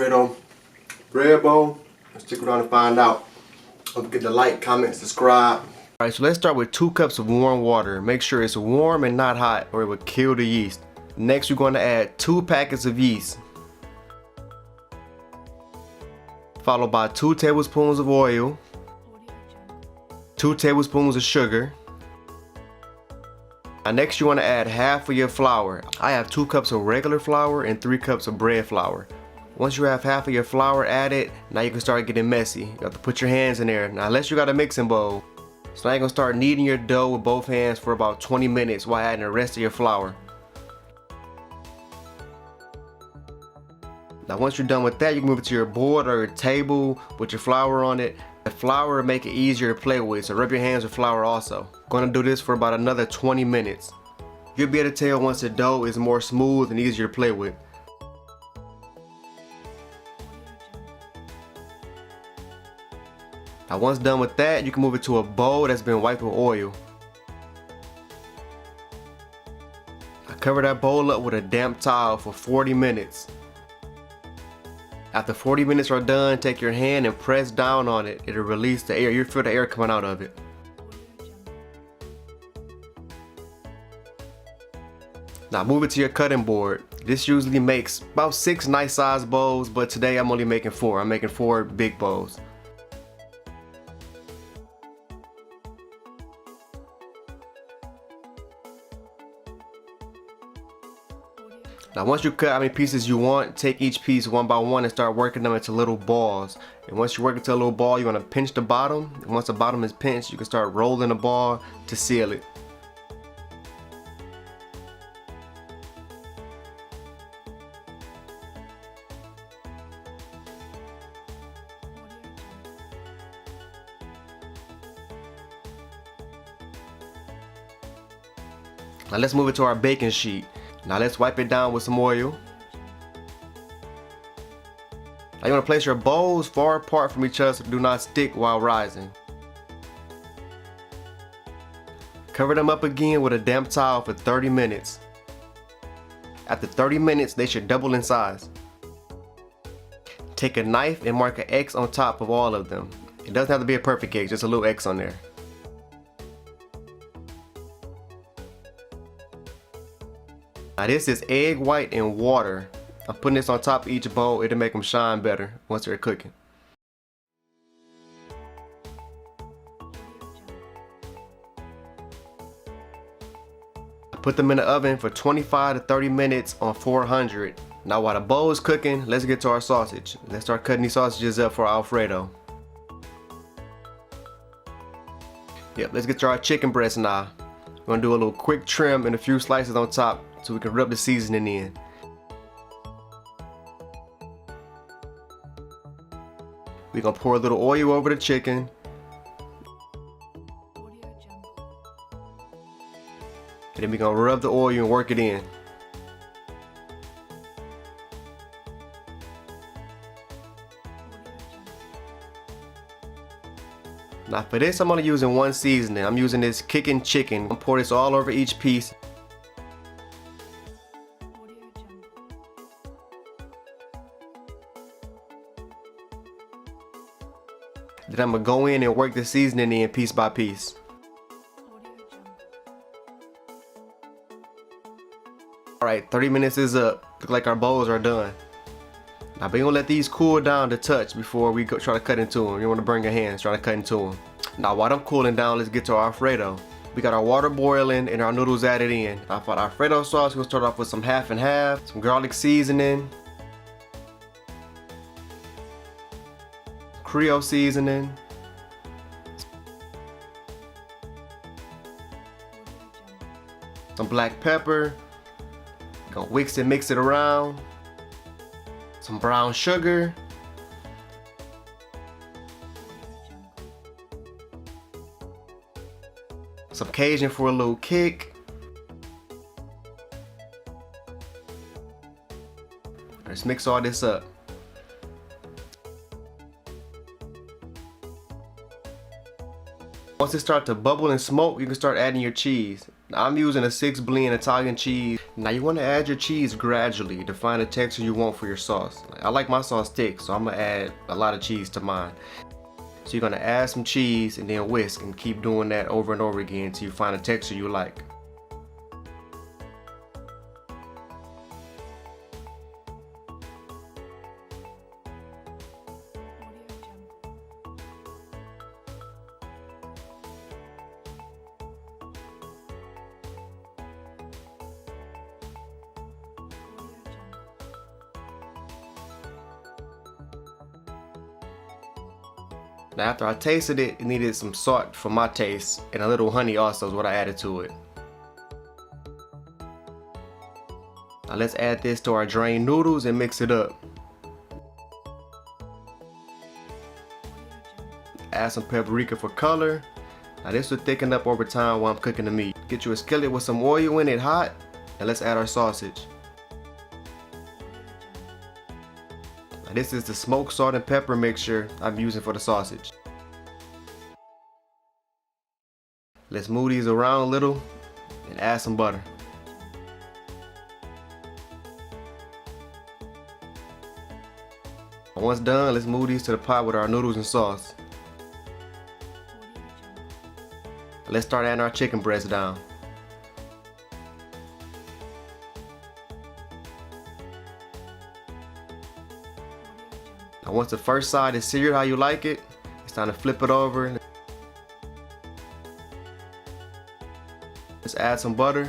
Alfredo bread bowl. Let's stick around and find out. Don't forget to like, comment, subscribe. Alright, so let's start with 2 cups of warm water. Make sure it's warm and not hot or it will kill the yeast. Next, we're going to add 2 packets of yeast, followed by 2 tablespoons of oil, 2 tablespoons of sugar. Now next, you want to add half of your flour. I have 2 cups of regular flour and 3 cups of bread flour. Once you have half of your flour added, now you can start getting messy. You have to put your hands in there. Now unless you got a mixing bowl. So now you're going to start kneading your dough with both hands for about 20 minutes while adding the rest of your flour. Now once you're done with that, you can move it to your board or your table with your flour on it. The flour will make it easier to play with, so rub your hands with flour also. Going to do this for about another 20 minutes. You'll be able to tell once the dough is more smooth and easier to play with. Now once done with that, you can move it to a bowl that's been wiped with oil. Now cover that bowl up with a damp towel for 40 minutes. After 40 minutes are done, take your hand and press down on it. It'll release the air. You'll feel the air coming out of it. Now move it to your cutting board. This usually makes about 6 nice sized bowls, but today I'm only making 4. I'm making 4 big bowls. Now once you cut how many pieces you want, take each piece one by one and start working them into little balls. And once you work into a little ball, you want to pinch the bottom. And once the bottom is pinched, you can start rolling the ball to seal it. Now let's move it to our baking sheet. Now let's wipe it down with some oil. Now you want to place your bowls far apart from each other so they do not stick while rising. Cover them up again with a damp towel for 30 minutes. After 30 minutes, they should double in size. Take a knife and mark an X on top of all of them. It doesn't have to be a perfect X, just a little X on there. Now this is egg white and water. I'm putting this on top of each bowl. It'll make them shine better once they're cooking. Put them in the oven for 25 to 30 minutes on 400. Now while the bowl is cooking, let's get to our sausage. Let's start cutting these sausages up for Alfredo. Yep, let's get to our chicken breast now. We're gonna do a little quick trim and a few slices on top so we can rub the seasoning in. We're gonna pour a little oil over the chicken. And then we're gonna rub the oil and work it in. Now for this, I'm only using one seasoning. I'm using this kicking chicken. I'm gonna pour this all over each piece. Then I'm gonna go in and work the seasoning in piece by piece. Alright, 30 minutes is up. Look like our bowls are done. Now we're gonna let these cool down to touch before we try to cut into them. You wanna burn your hands trying to cut into them. Now while I'm cooling down, let's get to our Alfredo. We got our water boiling and our noodles added in. Now for our Alfredo sauce, we're gonna start off with some half and half, some garlic seasoning, Creole seasoning, some black pepper. Gonna mix it around. Some brown sugar. Some Cajun for a little kick. Let's mix all this up. Once it starts to bubble and smoke, you can start adding your cheese. Now, I'm using a 6 blend Italian cheese. Now you want to add your cheese gradually to find the texture you want for your sauce. I like my sauce thick, so I'm going to add a lot of cheese to mine. So you're going to add some cheese and then whisk and keep doing that over and over again until you find a texture you like. Now after I tasted it, it needed some salt for my taste, and a little honey also is what I added to it. Now let's add this to our drained noodles and mix it up. Add some paprika for color. Now this will thicken up over time while I'm cooking the meat. Get you a skillet with some oil in it hot, and let's add our sausage. This is the smoked salt and pepper mixture I'm using for the sausage. Let's move these around a little and add some butter. Once done, let's move these to the pot with our noodles and sauce. Let's start adding our chicken breast down. Now once the first side is seared how you like it, it's time to flip it over. Let's add some butter.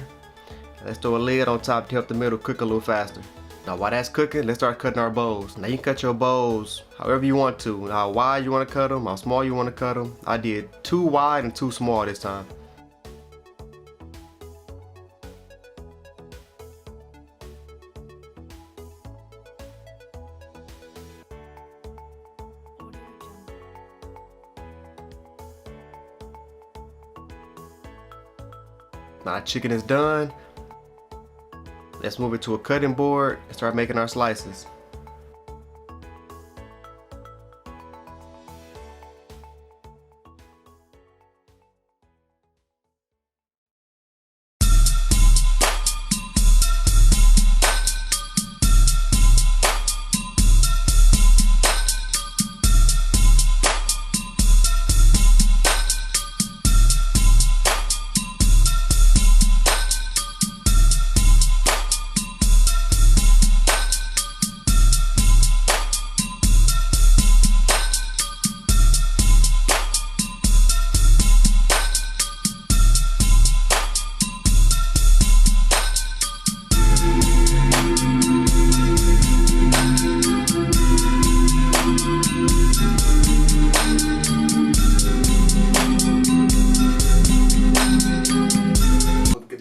Let's throw a lid on top to help the middle cook a little faster. Now while that's cooking, let's start cutting our bowls. Now you can cut your bowls however you want to. How wide you want to cut them, how small you want to cut them. I did 2 wide and 2 small this time. Now chicken is done. Let's move it to a cutting board and start making our slices.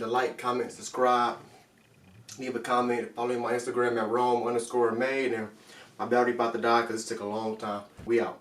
Like, comment, subscribe, leave a comment, follow me on my Instagram at Rome_made, and my battery about to die because it took a long time. We out.